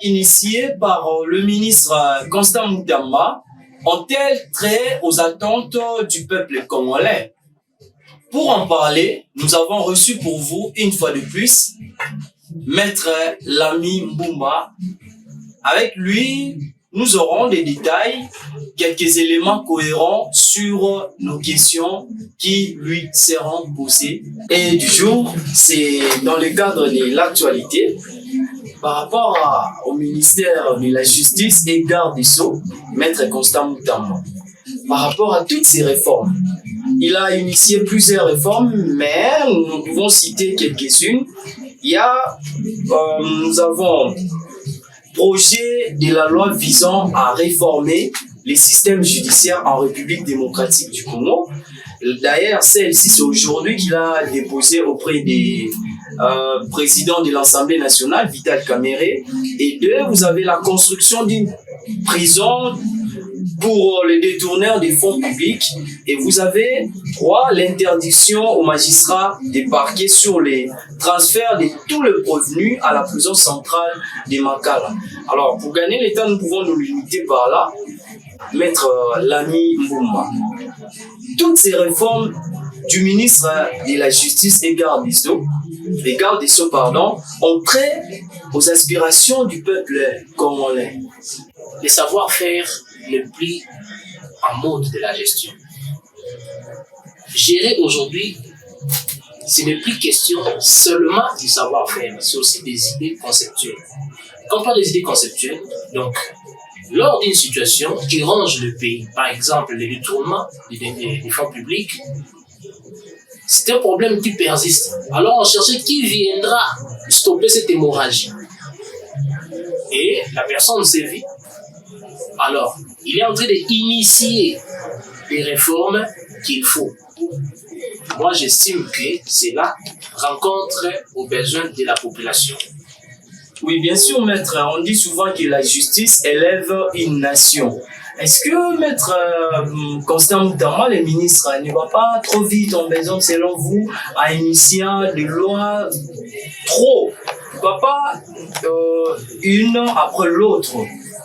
initiées par le ministre Constant Moutamba ont-elles trait aux attentes du peuple congolais? Pour en parler, nous avons reçu pour vous, une fois de plus, Maître Lamy Mboumba. Avec lui, nous aurons des détails, quelques éléments cohérents sur nos questions qui lui seront posées. Et du jour, c'est dans le cadre de l'actualité, par rapport au ministère de la Justice et garde des Sceaux, Maître Constant Moutamba. Par rapport à toutes ces réformes, il a initié plusieurs réformes, mais nous pouvons citer quelques-unes. Nous avons projet de la loi visant à réformer les systèmes judiciaires en République démocratique du Congo. D'ailleurs, celle-ci, c'est aujourd'hui qu'il a déposé auprès des présidents de l'Assemblée nationale, Vital Kamerhe. Et deux, vous avez la construction d'une prison pour les détourneurs des fonds publics. Et vous avez trois, l'interdiction aux magistrats des parquets sur les transferts de tout le revenu à la prison centrale de Makala. Alors, pour gagner le temps, nous pouvons nous limiter par là. Maître Lamy Mboumba. Toutes ces réformes du ministre de la Justice et garde des Sceaux, ont trait aux aspirations du peuple congolais. Le savoir-faire n'est plus en mode de la gestion. Gérer aujourd'hui, ce n'est plus question seulement du savoir-faire, c'est aussi des idées conceptuelles. Quand on parle des idées conceptuelles, donc, lors d'une situation qui range le pays, par exemple le détournement des fonds publics, c'est un problème qui persiste. Alors on cherchait qui viendra stopper cette hémorragie. Et la personne sévit. Alors, il est en train d'initier des réformes qu'il faut. Moi, j'estime que cela rencontre aux besoins de la population. Oui, bien sûr, maître. On dit souvent que la justice élève une nation. Est-ce que maître Constant Moutamba, le ministre, ne va pas trop vite en besoin, selon vous, à initier des lois trop? Il ne va pas une après l'autre?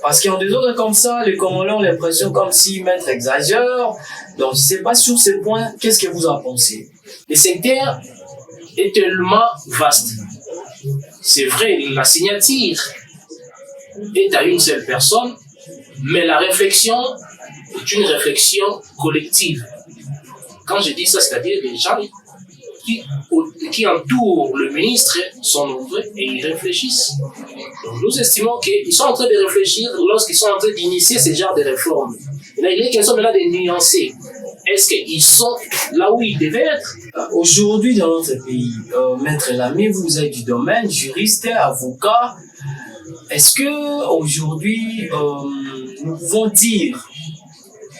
Parce qu'en des autres comme ça, les Congolais ont l'impression comme si maître exagère. Donc, je ne sais pas sur ce point, qu'est-ce que vous en pensez? Le secteur est tellement vaste. C'est vrai, la signature est à une seule personne, mais la réflexion est une réflexion collective. Quand je dis ça, c'est-à-dire les gens qui entourent le ministre sont nombreux et ils réfléchissent. Donc nous estimons qu'ils sont en train de réfléchir lorsqu'ils sont en train d'initier ce genre de réformes. Là, il est question maintenant de nuancer. Est-ce qu'ils sont là où ils devaient être? Aujourd'hui, dans notre pays, Maître Lamy, vous êtes du domaine, juriste, avocat. Est-ce que aujourd'hui, nous pouvons dire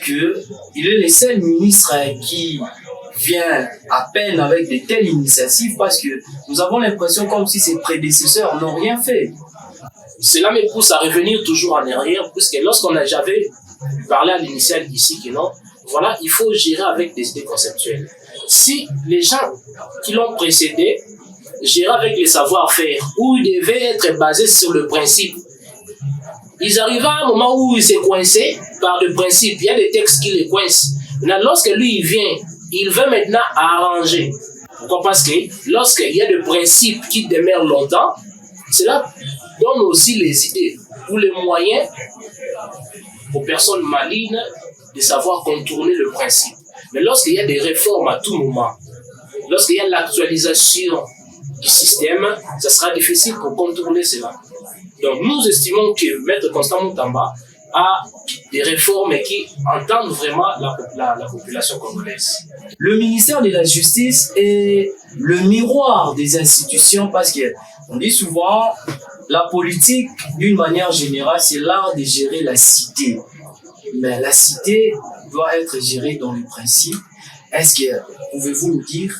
qu'il est le seul ministre qui vient à peine avec de telles initiatives, parce que nous avons l'impression comme si ses prédécesseurs n'ont rien fait? Cela me pousse à revenir toujours en arrière, puisque j'avais parlé à l'initial ici que non, voilà, il faut gérer avec des idées conceptuelles. Si les gens qui l'ont précédé géraient avec les savoir-faire, où ils devaient être basés sur le principe, ils arrivent à un moment où ils se coincent par le principe. Il y a des textes qui les coincent. Maintenant, lorsque lui, il vient, il veut maintenant arranger. Pourquoi? Parce que lorsqu'il y a des principes qui demeurent longtemps, cela donne aussi les idées ou les moyens aux personnes malignes de savoir contourner le principe. Mais lorsqu'il y a des réformes à tout moment, lorsqu'il y a l'actualisation du système, ça sera difficile pour contourner cela. Donc nous estimons que Maître Constant Moutamba a des réformes qui entendent vraiment la population congolaise. Le ministère de la Justice est le miroir des institutions, parce qu'on dit souvent la politique, d'une manière générale, c'est l'art de gérer la cité. Mais la cité doit être gérée dans le principe. Est-ce que pouvez-vous nous dire,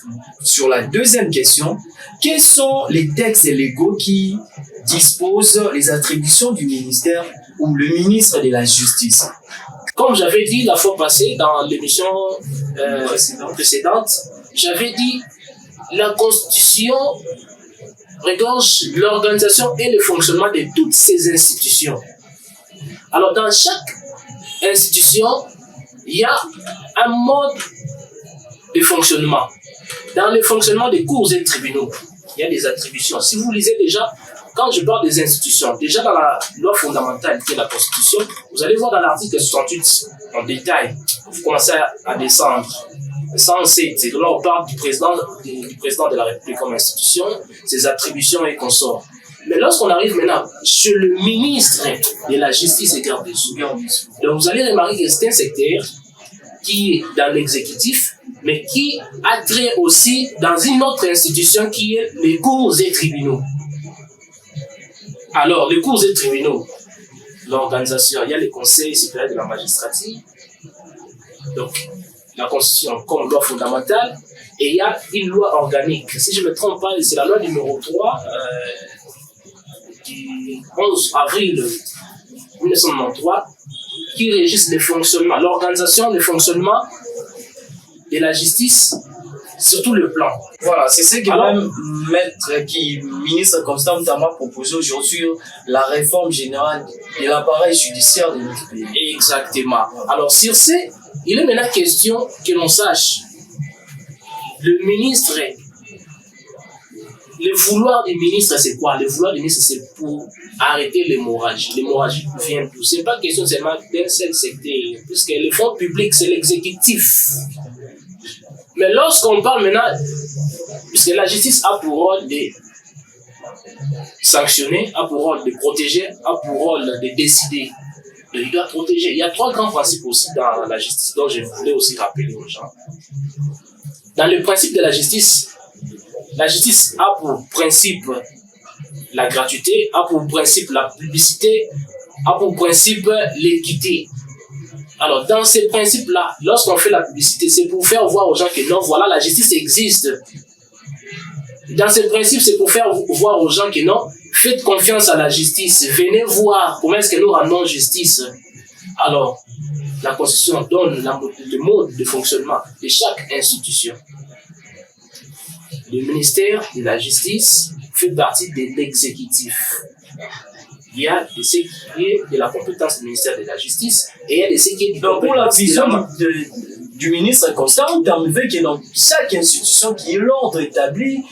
sur la deuxième question, quels sont les textes légaux qui disposent les attributions du ministère ou le ministre de la Justice? Comme j'avais dit la fois passée dans l'émission précédente, j'avais dit la Constitution regorge l'organisation et le fonctionnement de toutes ces institutions. Alors, dans chaque institution, il y a un mode de fonctionnement. Dans le fonctionnement des cours et tribunaux, il y a des attributions. Si vous lisez déjà, quand je parle des institutions, déjà dans la loi fondamentale qui est la Constitution, vous allez voir dans l'article 68 en détail, vous commencez à descendre. 107, c'est là on parle du président de la République comme institution, ses attributions et consorts. Mais lorsqu'on arrive maintenant sur le ministre de la Justice et garde des Sceaux, donc vous allez remarquer que c'est un secteur qui est dans l'exécutif, mais qui a trait aussi dans une autre institution qui est les cours et tribunaux. Alors, les cours et tribunaux, l'organisation, il y a les conseils supérieurs de la magistrature, donc la Constitution comme loi fondamentale, et il y a une loi organique. Si je ne me trompe pas, c'est la loi numéro 3 du 11 avril 1993 qui régisse le fonctionnement, l'organisation, le fonctionnement de la justice sur tout le plan. Voilà, c'est ce que même ministre Constant Ntama proposé aujourd'hui sur la réforme générale de l'appareil judiciaire de notre pays. Exactement. Alors sur ce, il est maintenant question que l'on sache le ministre, le vouloir du ministre, c'est quoi? Le vouloir du ministre, c'est pour arrêter l'hémorragie. L'hémorragie vient d'où? C'est pas question seulement d'un seul secteur, puisque le fonds public, c'est l'exécutif. Mais lorsqu'on parle maintenant, puisque la justice a pour rôle de sanctionner, a pour rôle de protéger, a pour rôle de décider, il doit protéger. Il y a 3 grands principes aussi dans la justice, dont je voulais aussi rappeler aux gens. Dans le principe de la justice a pour principe la gratuité, a pour principe la publicité, a pour principe l'équité. Alors, dans ces principes-là, lorsqu'on fait la publicité, c'est pour faire voir aux gens que non, voilà, la justice existe. Dans ces principes, c'est pour faire voir aux gens que non, faites confiance à la justice, venez voir comment est-ce que nous rendons justice. Alors, la Constitution donne le mode de fonctionnement de chaque institution. Le ministère de la Justice fait partie de l'exécutif. Il y a de ce qui est de la compétence du ministère de la Justice et il y a de ce qui est du donc pour la vision du ministre Constant, on veut que dans chaque institution qui est l'ordre établi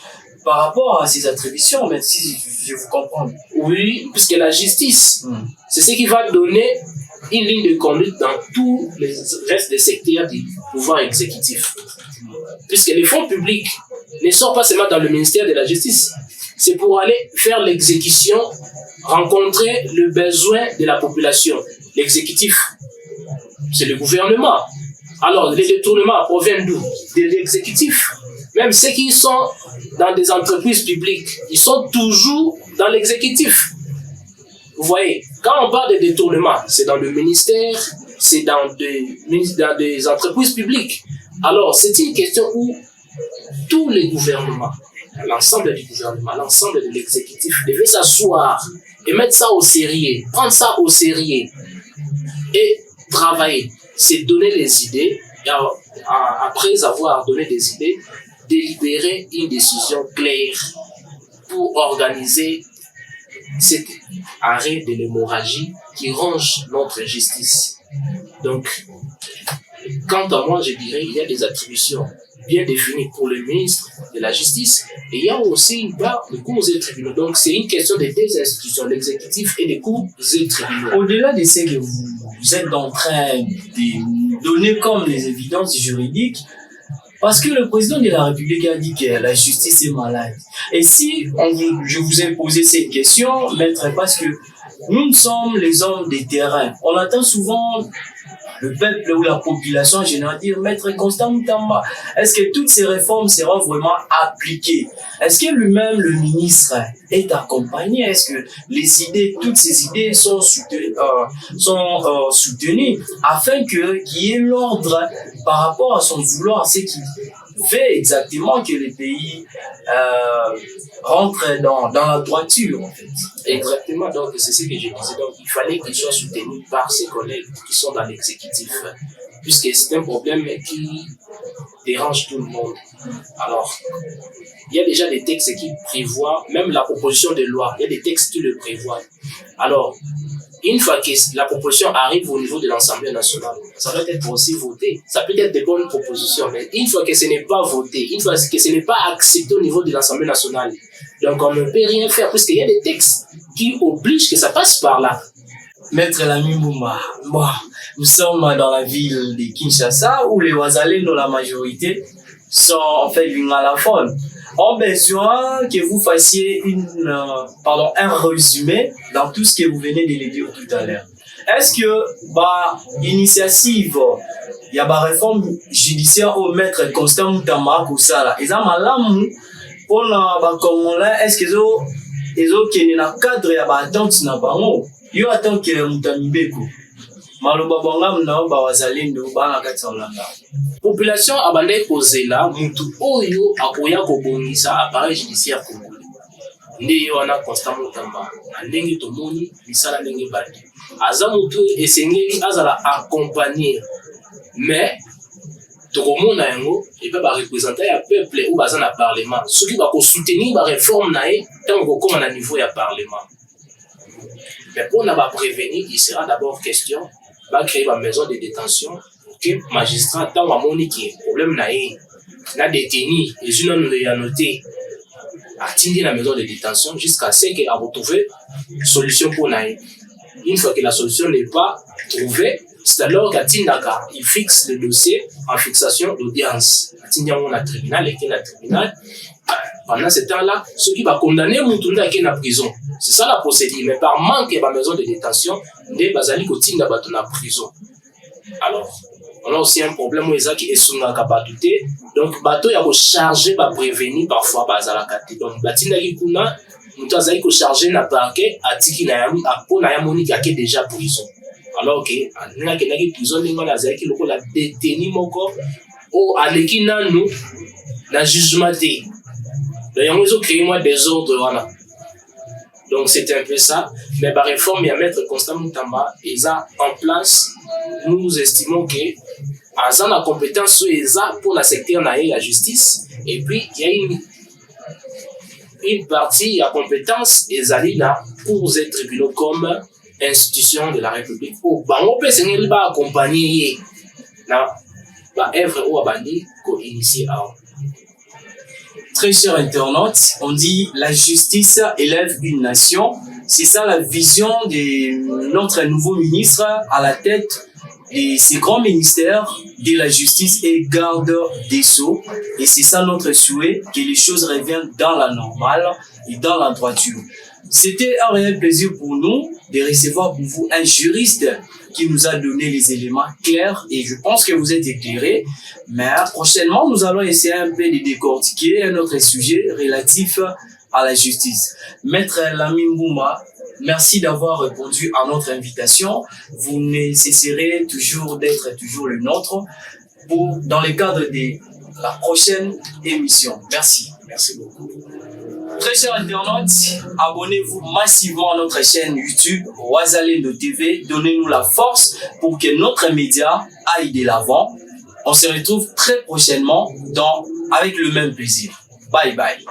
par rapport à ses attributions, même si je vous comprends. Oui, puisque la justice, c'est ce qui va donner une ligne de conduite dans tous les restes des secteurs du pouvoir exécutif. Puisque les fonds publics ne sont pas seulement dans le ministère de la Justice, c'est pour aller faire l'exécution, rencontrer le besoin de la population. L'exécutif, c'est le gouvernement. Alors, les détournements proviennent d'où? De l'exécutif. Même ceux qui sont dans des entreprises publiques, ils sont toujours dans l'exécutif. Vous voyez, quand on parle de détournement, c'est dans le ministère, c'est dans des entreprises publiques. Alors, c'est une question où tous les gouvernements, l'ensemble du gouvernement, l'ensemble de l'exécutif devaient s'asseoir et mettre ça au sérieux, prendre ça au sérieux et travailler. C'est donner les idées et après avoir donné des idées, délibérer une décision claire pour organiser cet arrêt de l'hémorragie qui ronge notre justice. Donc, quant à moi, je dirais qu'il y a des attributions bien définies pour le ministre de la Justice et il y a aussi une part de cours et tribunaux. Donc, c'est une question des 2 institutions, l'exécutif et des cours et tribunaux. Au-delà de ce que vous êtes en train de donner comme les évidences juridiques, parce que le président de la République a dit que la justice est malade. Et si je vous ai posé cette question, maître, parce que nous sommes les hommes des terrains. On entend souvent le peuple ou la population en général dire, maître Constant Ntama, est-ce que toutes ces réformes seront vraiment appliquées? Est-ce que lui-même, le ministre, est accompagné? Est-ce que toutes ces idées sont soutenues afin qu'il y ait l'ordre par rapport à son vouloir, ce veut exactement que le pays rentre dans la droiture, en fait. Exactement, donc c'est ce que je disais. Donc il fallait qu'il soit soutenu par ses collègues qui sont dans l'exécutif, puisque c'est un problème qui dérange tout le monde. Alors, il y a déjà des textes qui prévoient, même la proposition de loi, il y a des textes qui le prévoient. Alors, une fois que la proposition arrive au niveau de l'Assemblée nationale, ça doit être aussi voté. Ça peut être des bonnes propositions, mais une fois que ce n'est pas voté, une fois que ce n'est pas accepté au niveau de l'Assemblée nationale, donc on ne peut rien faire, puisqu'il y a des textes qui obligent que ça passe par là. Maître Lami Mbumba, bon, nous sommes dans la ville de Kinshasa où les Wazalendo, la majorité, sont en fait lingalophones. Ont besoin que vous fassiez un résumé dans tout ce que vous venez de le dire tout à l'heure. Est-ce que l'initiative, il y a une réforme judiciaire au maître Constant Moutamba Koussala, ils ont malamu pour les Congolais, est-ce qu'ils ont dans le cadre de l'attente na bango, ils attendent que Moutamibeko maloba banga mna ba wazalendo bana kati olanda population abandai kozela mutu oyo akoya kobongisa appareil judiciaire congolais nde wana Constant Moutamba ndenge tomoni misala ndenge bandi aza mutu esengeli azala accompagner mais tokomona yango epe barepresentant ya peuple ou baza na parlement soki bakosoutenir bareforme na ye ntango kokoma na niveau ya parlement. Mais pour ne pas prévenir, il sera d'abord question de créer une maison de détention pour que les magistrats, tant que le problème n'a détenu, les unes ont noté, atteindre la maison de détention jusqu'à ce qu'il a retrouvé une solution pour naïe. Une fois que la solution n'est pas trouvée, c'est alors qu'il fixe le dossier en fixation d'audience. Atteindre le tribunal et qu'il y a un tribunal. Pendant ce temps-là, ceux qui vont condamner Moutounda à la prison. C'est ça la procédure. Mais par manque de la maison de détention, des bazali kotinda bato na prison. Alors, on a aussi un problème où ils ont qui est sous la capacité. Donc, bato ya ko charger ba prévenir parfois bazala kati. Donc, batinda ki kuna, muto azali ko charger na parquet atiki na yamu apo na yamoni ki déjà prison. Alors que na ke na ki prison ni ngana azali ki loko la détenu moko o aleki nanu na jugement té. D'ailleurs, ils ont créé moi des ordres, voilà. Donc, c'était un peu ça. Mais par réforme, il y a Maître Constant Moutamba, ils ont en place, nous estimons que, ils ont la compétence pour la secteur de la justice. Et puis, il y a une partie, la compétence, ils allaient là pour les tribunaux comme institution de la République. On peut s'en accompagner dans l'œuvre ou à qu'on initie à. Très chers internautes, on dit la justice élève une nation. C'est ça la vision de notre nouveau ministre à la tête de ces grands ministères de la justice et garde des sceaux. Et c'est ça notre souhait, que les choses reviennent dans la normale et dans la droiture. C'était un réel plaisir pour nous de recevoir pour vous un juriste qui nous a donné les éléments clairs et je pense que vous êtes éclairés. Mais prochainement, nous allons essayer un peu de décortiquer un autre sujet relatif à la justice. Maître Lami Mbumba, merci d'avoir répondu à notre invitation. Vous ne cesserez toujours d'être toujours le nôtre dans le cadre de la prochaine émission. Merci. Merci beaucoup. Très chers internautes, abonnez-vous massivement à notre chaîne YouTube Wazalendo TV. Donnez-nous la force pour que notre média aille de l'avant. On se retrouve très prochainement avec le même plaisir. Bye bye.